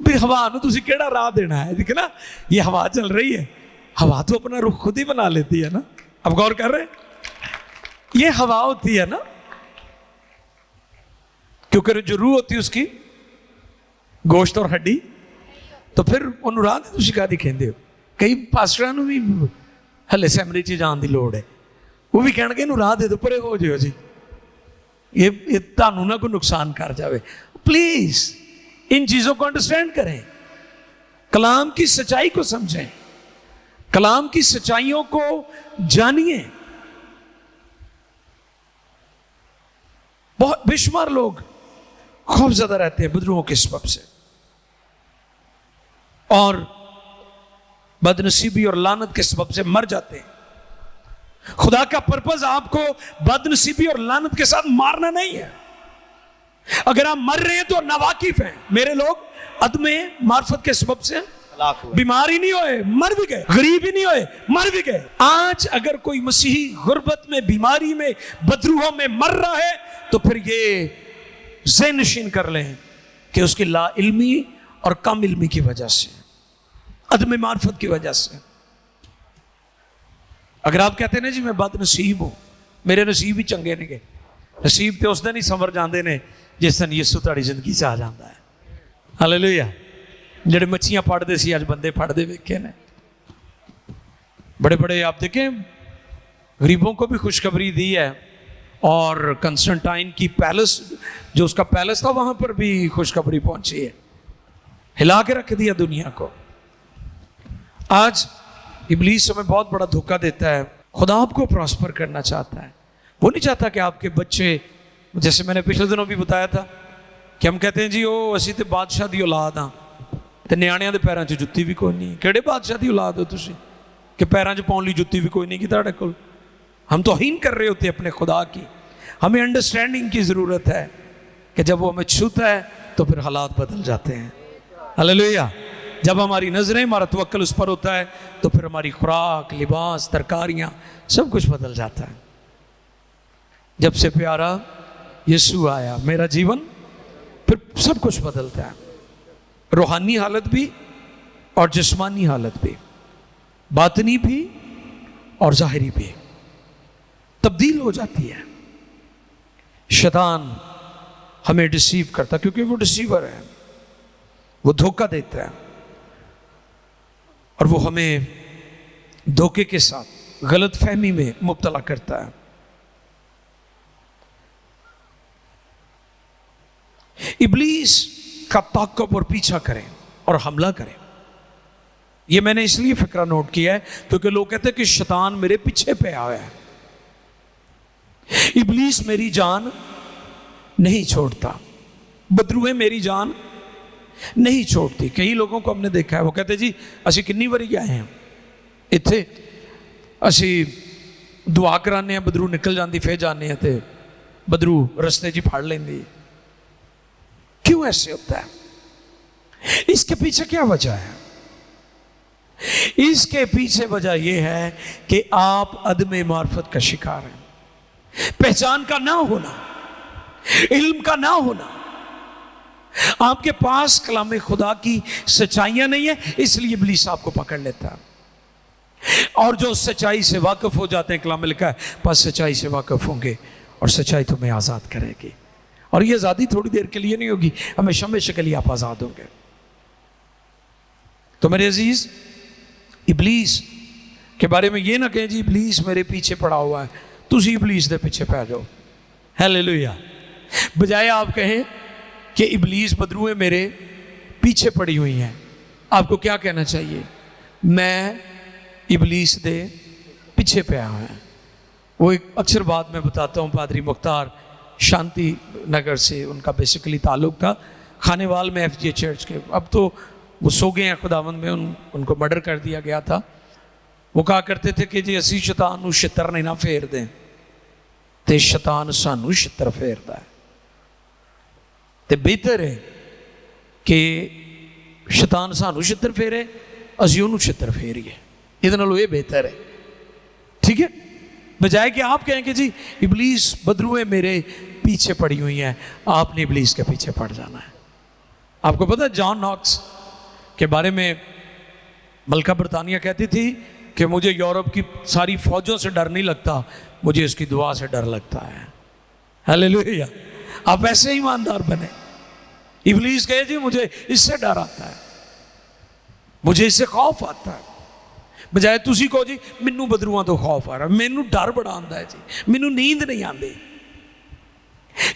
بھی ہوا نو تسی کیڑا راہ دینا ہے؟ دیکھیں نا یہ ہوا چل رہی ہے, ہوا تو اپنا رخ خود ہی بنا لیتی ہے نا. اب غور کر رہے ہیں, یہ ہوا ہوتی ہے نا, کیونکہ جو روح ہوتی ہے اس کی گوشت اور ہڈی, تو پھر انہوں راہ دے تسی کہاں دکھیں دے ہو. کئی پاسٹراں نو بھی ہلے سیمری چ جان دی لوڑ ہے, وہ بھی کہن گے انہوں راہ دے دو پرے ہو جاؤ جی, یہ تانوں نہ کوئی نقصان کر جاوے. پلیز ان چیزوں کو انڈرسٹینڈ کریں, کلام کی سچائی کو سمجھیں, کلام کی سچائیوں کو جانیے. بہت بے شمار لوگ خوف زدہ رہتے ہیں بدروہوں کے سبب سے, اور بد نصیبی اور لعنت کے سبب سے مر جاتے ہیں. خدا کا پرپز آپ کو بد نصیبی اور لعنت کے ساتھ مارنا نہیں ہے. اگر آپ مر رہے ہیں تو ناواقف ہیں. میرے لوگ عدم معرفت کے سبب سے بیمار ہی نہیں ہوئے, مر بھی گئے. غریب ہی نہیں ہوئے, مر بھی گئے. آج اگر کوئی مسیحی غربت میں, بیماری میں, بدروہوں میں مر رہا ہے تو پھر یہ ذہن نشین کر لیں کہ اس کی لا علمی اور کم علمی کی وجہ سے, عدم معرفت کی وجہ سے. اگر آپ کہتے ہیں نا جی میں بد نصیب ہوں, میرے نصیب ہی چنگے نے گے, نصیب تے اس دن ہی سنور جاندے نے جس دن یسو تہاڈی زندگی چ آ جاندا ہے. ہاللویا. جڑے مچھیاں پڑھتے سی اج بندے پڑھتے ویکھے نے. بڑے بڑے آپ دیکھیں غریبوں کو بھی خوشخبری دی ہے, اور کنسٹنٹائن کی پیلس, جو اس کا پیلس تھا, وہاں پر بھی خوشخبری پہنچی ہے. ہلا کے رکھ دیا دنیا کو. آج ابلیس ہمیں بہت بڑا دھوکہ دیتا ہے. خدا آپ کو پراسپر کرنا چاہتا ہے. وہ نہیں چاہتا کہ آپ کے بچے, جیسے میں نے پچھلے دنوں بھی بتایا تھا کہ ہم کہتے ہیں جی وہ اسی تے بادشاہ دی اولاد ہاں, تے نیاਣیاں دے پیراں 'چ جُتی بھی کوئی نہیں. کہڑے بادشاہ دی اولاد ہو تسی کہ پیراں 'چ پاؤن لی جُتی بھی کوئی نہیں کہ تہاڈے کول. ہم توہین کر رہے ہوتے اپنے خدا کی. ہمیں انڈرسٹینڈنگ کی ضرورت ہے کہ جب وہ ہمیں چھوتا ہے تو پھر حالات بدل جاتے ہیں. ہاللیلویا. جب ہماری نظریں, ہمارا توکل اس پر ہوتا ہے تو پھر ہماری خوراک, لباس, ترکاریاں سب کچھ بدل جاتا ہے. جب سے پیارا یسوع آیا میرا جیون, پھر سب کچھ بدلتا ہے. روحانی حالت بھی اور جسمانی حالت بھی, باطنی بھی اور ظاہری بھی تبدیل ہو جاتی ہے. شیطان ہمیں ڈسیو کرتا کیونکہ وہ ڈسیور ہے, وہ دھوکہ دیتا ہے, اور وہ ہمیں دھوکے کے ساتھ غلط فہمی میں مبتلا کرتا ہے. ابلیس کا تعاقب اور پیچھا کریں اور حملہ کریں. یہ میں نے اس لیے فکرہ نوٹ کیا ہے کیونکہ لوگ کہتے ہیں کہ شیطان میرے پیچھے پہ آیا ہے. ابلیس میری جان نہیں چھوڑتا, بدروہیں میری جان نہیں چھوڑتی. کئی لوگوں کو ہم نے دیکھا ہے, وہ کہتے جی اسی کنی باری آئے ہیں اتنے, اسی دعا کرانے ہیں, بدرو نکل جاندی, پھر جانے ہیں تے بدرو رستے جی پھاڑ لیندی. کیوں ایسے ہوتا ہے؟ اس کے پیچھے کیا وجہ ہے؟ اس کے پیچھے وجہ یہ ہے کہ آپ عدم معرفت کا شکار ہیں. پہچان کا نہ ہونا, علم کا نہ ہونا. آپ کے پاس کلام خدا کی سچائیاں نہیں ہیں, اس لیے ابلیس آپ کو پکڑ لیتا ہے. اور جو سچائی سے واقف ہو جاتے ہیں, کلام میں لکھا ہے بس سچائی سے واقف ہوں گے اور سچائی تمہیں آزاد کرے گی. اور یہ آزادی تھوڑی دیر کے لیے نہیں ہوگی, ہمیشہ ہمیشہ کے لیے آپ آزاد ہوں گے. تو میرے عزیز, ابلیس کے بارے میں یہ نہ کہیں جی ابلیس میرے پیچھے پڑا ہوا ہے, تسی ابلیس دے پیچھے پہ جاؤ. ہیلیلویا. بجائے آپ کہیں کہ ابلیس بدروہیں میرے پیچھے پڑی ہوئی ہیں, آپ کو کیا کہنا چاہیے؟ میں ابلیس دے پیچھے پہ آیا ہوں. وہ ایک اکثر بات میں بتاتا ہوں, پادری مختار شانتی نگر سے ان کا بیسیکلی تعلق تھا, کھانے وال میں ایف جی چرچ کے. اب تو وہ سو گئے ہیں خداوند میں, ان کو مرڈر کر دیا گیا تھا. وہ کہا کرتے تھے کہ جی اسی شیطان نو چھتر نہیں نہ پھیر دیں تے شیطان سانو چھتر پھیردا ہے. تے بہتر ہے کہ شیطان سانو چھتر پھیرے, اسی انہوں چھتر پھیریے. یہ نالوں یہ بہتر ہے, ٹھیک ہے, بجائے کہ آپ کہیں کہ جی ابلیس بدروہیں میرے پیچھے پڑی ہوئی ہیں. آپ نے ابلیس کے پیچھے پڑ جانا ہے. آپ کو پتا ہے جان ناکس کے بارے میں ملکہ برطانیہ کہتی تھی کہ مجھے یورپ کی ساری فوجوں سے ڈر نہیں لگتا، مجھے اس کی دعا سے ڈر لگتا ہے۔ ہلیلویا! آپ ایسے ایماندار بنے۔ ابلیس کہے جی مجھے اس سے ڈر آتا ہے، مجھے اس سے خوف آتا ہے، بجائے تسی کہو جی مینوں بدروؤں تو خوف آ رہا، مینوں ڈر بڑا آندا ہے جی، مینوں نیند نہیں آندی۔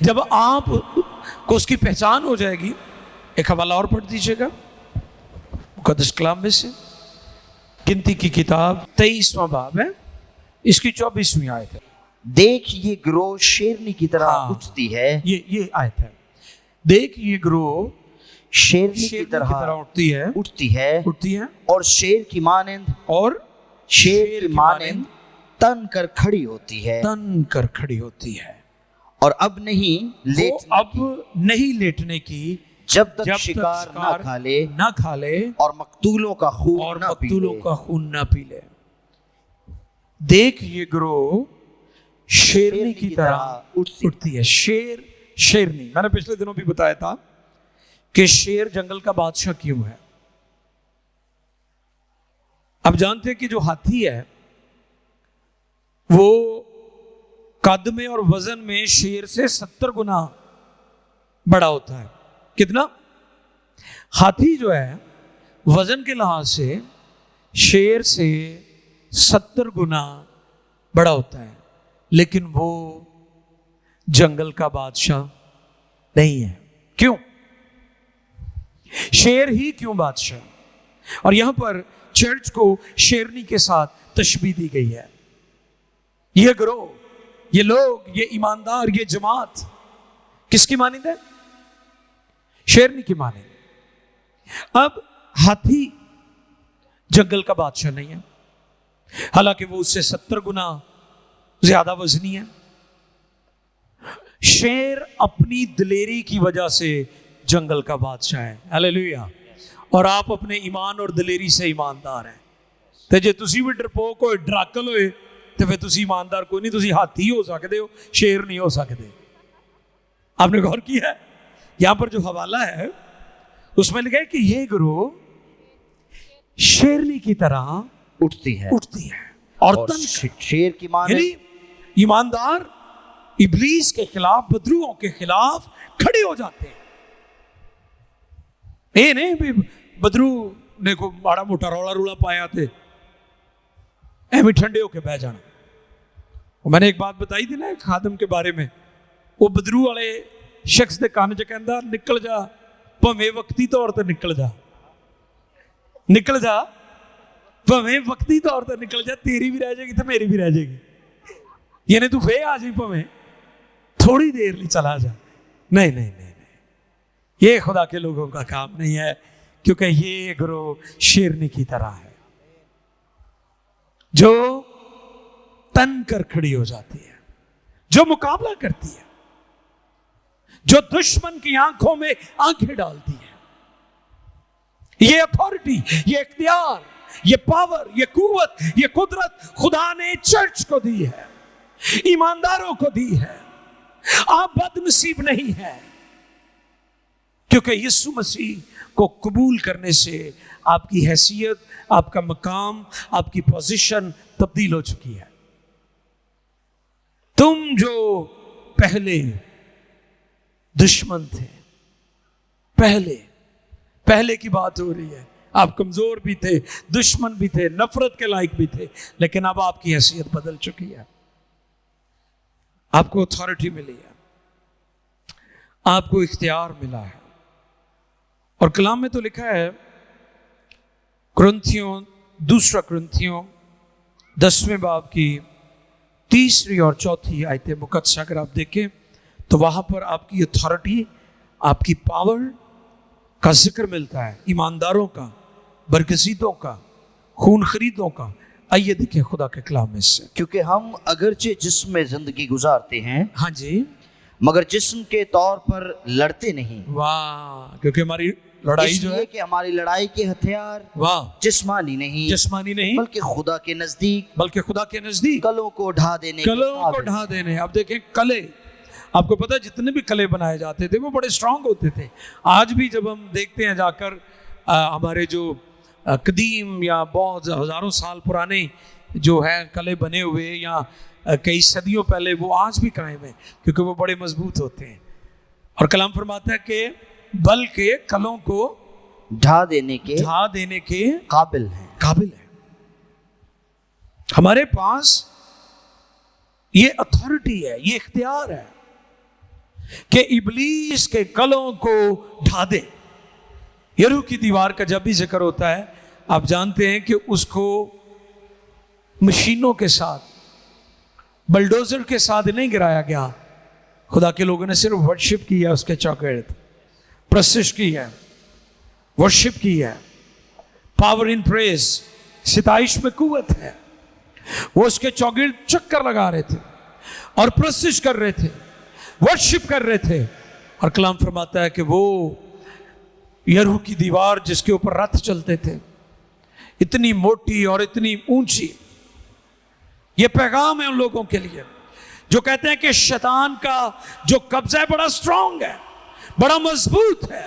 جب آپ کو اس کی پہچان ہو جائے گی، ایک حوالہ اور پڑھ دیجیے گا مقدس کلام میں سے، گنتی کی کتاب 23واں باب ہے، اس کی 24ویں آیت ہے۔ دیکھ یہ گروہ شیرنی کی طرح اٹھتی ہے، یہ آیت ہے، دیکھ یہ گروہ شیرنی کی طرح اٹھتی ہے اور شیر کی مانند تن کر کھڑی ہوتی ہے، اور اب نہیں لیٹنے کی جب تک شکار نہ کھا لے اور مقتولوں کا خون نہ پی لے۔ دیکھ یہ گروہ شیرنی کی طرح اٹھتی ہے۔ شیرنی، میں نے پچھلے دنوں بھی بتایا تھا کہ شیر جنگل کا بادشاہ کیوں ہے۔ اب جانتے ہیں کہ جو ہاتھی ہے وہ قد میں اور وزن میں شیر سے 70 گنا بڑا ہوتا ہے۔ کتنا؟ ہاتھی جو ہے وزن کے لحاظ سے شیر سے 70 گنا بڑا ہوتا ہے، لیکن وہ جنگل کا بادشاہ نہیں ہے۔ کیوں؟ شیر ہی کیوں بادشاہ؟ اور یہاں پر چرچ کو شیرنی کے ساتھ تشبیہ دی گئی ہے۔ یہ گروہ، یہ لوگ، یہ ایماندار، یہ جماعت کس کی مانند ہے؟ شیرنی کی مانند۔ اب ہاتھی جنگل کا بادشاہ نہیں ہے، حالانکہ وہ اس سے 70 گنا زیادہ وزنی ہے۔ شیر اپنی دلیری کی وجہ سے جنگل کا بادشاہ ہے۔ ہلیلویا! اور آپ اپنے ایمان اور دلیری سے ایماندار ہیں۔ تو جے تسی بھی ڈرپوک ہوئے، ڈراکل ہوئے، تو پھر تسی ایماندار کوئی نہیں، تسی ہاتھی ہو سکتے ہو، شیر نہیں ہو سکتے۔ آپ نے غور کیا ہے؟ یہاں پر جو حوالہ ہے اس میں لکھا ہے کہ یہ گروہ شیرنی کی طرح اٹھتی ہے اور شیر کی مانند، یعنی ایماندار ابلیس کے خلاف، بدروؤں کے خلاف کھڑے ہو جاتے ہیں۔ یہ نہیں بھی بدرو نے کوئی بڑا موٹا رولا پایا تھے ایویں ٹھنڈے ہو کے بہ جانا۔ میں نے ایک بات بتائی تھی نا ایک خادم کے بارے میں، وہ بدرو والے شخص دے کان چ کہندا نکل جا، بھویں وقتی طور تے نکل جا، بھویں وقتی طور تے نکل جا، تیری بھی رہ جائے گی تو میری بھی رہ جائے گی، یعنی تو فے آ جائیں، بھویں تھوڑی دیر لی چلا جا۔ نہیں، یہ خدا کے لوگوں کا کام نہیں ہے، کیونکہ یہ گروہ شیرنی کی طرح ہے جو تن کر کھڑی ہو جاتی ہے، جو مقابلہ کرتی ہے، جو دشمن کی آنکھوں میں آنکھیں ڈالتی ہے۔ یہ اتھارٹی، یہ اختیار، یہ پاور، یہ قوت، یہ قدرت خدا نے چرچ کو دی ہے، ایمانداروں کو دی ہے۔ آپ بد نصیب نہیں ہیں، کیونکہ یسوع مسیح کو قبول کرنے سے آپ کی حیثیت، آپ کا مقام، آپ کی پوزیشن تبدیل ہو چکی ہے۔ تم جو پہلے دشمن تھے، پہلے کی بات ہو رہی ہے، آپ کمزور بھی تھے، دشمن بھی تھے، نفرت کے لائق بھی تھے، لیکن اب آپ کی حیثیت بدل چکی ہے، آپ کو اتھارٹی ملی ہے، آپ کو اختیار ملا ہے۔ اور کلام میں تو لکھا ہے، دوسرا کرنتھیوں 10ویں باب کی 3 اور 4 آیتیں مقدسہ اگر آپ دیکھیں تو وہاں پر آپ کی اتھارٹی، آپ کی پاور کا ذکر ملتا ہے، ایمانداروں کا، برگزیدوں کا، خون خریدوں کا۔ آئیے دیکھیں خدا کے کلام میں سے، کیونکہ ہم اگرچہ جسم میں زندگی گزارتے ہیں، ہاں جی، مگر جسم کے طور پر لڑتے نہیں۔ واہ! کیونکہ ہماری لڑائی جو ہے کہ ہماری لڑائی کے ہتھیار واہ جسمانی نہیں بلکہ خدا کے نزدیک کلوں کو ڈھا دینے۔ اب دیکھیں کلے آپ کو پتا ہے جتنے بھی کلے بنائے جاتے تھے وہ بڑے اسٹرانگ ہوتے تھے. آج بھی جب ہم دیکھتے ہیں جا کر ہمارے جو قدیم یا بہت ہزاروں سال پرانے جو ہے کلے بنے ہوئے یا کئی صدیوں پہلے، وہ آج بھی قائم ہیں کیونکہ وہ بڑے مضبوط ہوتے ہیں. اور کلام فرماتا ہے کہ بلکہ کلوں کو ڈھا دینے کے قابل ہے. ہمارے پاس یہ اتھارٹی ہے، یہ اختیار ہے کہ ابلیس کے کلوں کو ڈھا دے. یریحو کی دیوار کا جب بھی ذکر ہوتا ہے آپ جانتے ہیں کہ اس کو مشینوں کے ساتھ، بلڈوزر کے ساتھ نہیں گرایا گیا. خدا کے لوگوں نے صرف ورشپ کی ہے، اس کے چوگرد پرستش کی ہے، ورشپ کی ہے. پاور ان پریز، ستائش میں قوت ہے. وہ اس کے چوگرد چکر لگا رہے تھے اور پرستش کر رہے تھے، ورشپ کر رہے تھے. اور کلام فرماتا ہے کہ وہ یریحو کی دیوار جس کے اوپر رتھ چلتے تھے، اتنی موٹی اور اتنی اونچی. یہ پیغام ہے ان لوگوں کے لیے جو کہتے ہیں کہ شیطان کا جو قبضہ ہے بڑا اسٹرانگ ہے، بڑا مضبوط ہے،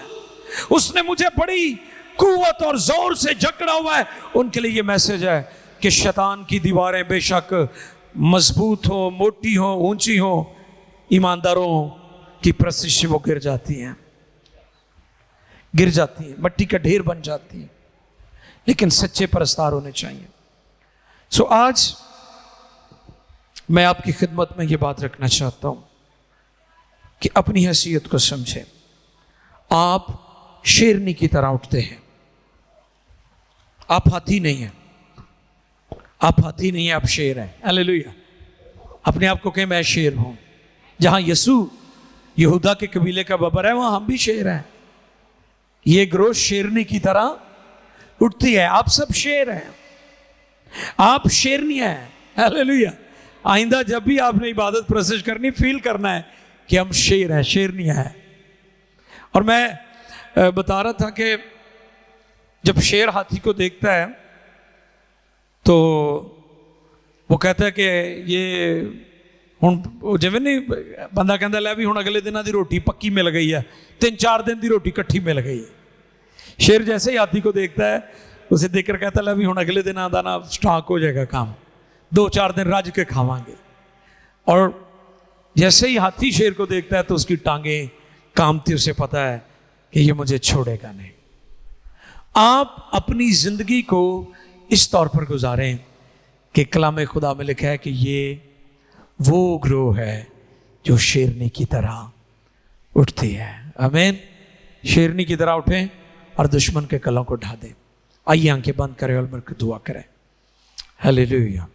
اس نے مجھے بڑی قوت اور زور سے جکڑا ہوا ہے. ان کے لیے یہ میسج ہے کہ شیطان کی دیواریں بے شک مضبوط ہوں، موٹی ہوں، اونچی ہوں، ایمانداروں کی پرستش وہ گر جاتی ہیں، مٹی کا ڈھیر بن جاتی ہیں، لیکن سچے پرستار ہونے چاہیے. سو آج میں آپ کی خدمت میں یہ بات رکھنا چاہتا ہوں کہ اپنی حیثیت کو سمجھیں. آپ شیرنی کی طرح اٹھتے ہیں، آپ ہاتھی نہیں ہیں، آپ شیر ہیں. ہلیلویا. اپنے آپ کو کہیں میں شیر ہوں. جہاں یسوع یہودا کے قبیلے کا ببر ہے وہاں ہم بھی شیر ہیں. یہ گروہ شیرنی کی طرح اٹھتی ہے. آپ سب شیر ہیں، آپ شیرنیاں ہیں. ہلیلویا. آئندہ جب بھی آپ نے عبادت پرستش کرنی، فیل کرنا ہے کہ ہم شیر ہیں، شیرنیاں ہیں. اور میں بتا رہا تھا کہ جب شیر ہاتھی کو دیکھتا ہے تو وہ کہتا ہے کہ یہ ہوں جب نہیں بندہ کہتا لے بھی ہوں اگلے دن دی روٹی پکی مل گئی ہے، 3-4 دن دی روٹی کٹھی مل گئی ہے. شیر جیسے ہی ہاتھی کو دیکھتا ہے اسے دیکھ کر کہتا لے بھی ہوں اگلے دن آدھا نا سٹاک ہو جائے گا، کام 2-4 دن رج کے کھاواں گے. اور جیسے ہی ہاتھی شیر کو دیکھتا ہے تو اس کی ٹانگیں کامتی، اسے پتا ہے کہ یہ مجھے چھوڑے گا نہیں. آپ اپنی زندگی کو اس طور پر گزاریں کہ کلام خدا میں لکھا ہے کہ یہ وہ گروہ ہے جو شیرنی کی طرح اٹھتی ہے. آمین. شیرنی کی طرح اٹھیں اور دشمن کے کلوں کو ڈھا دیں. آئیے آنکھیں بند کریں اور مل کر دعا کریں. ہلیلویا.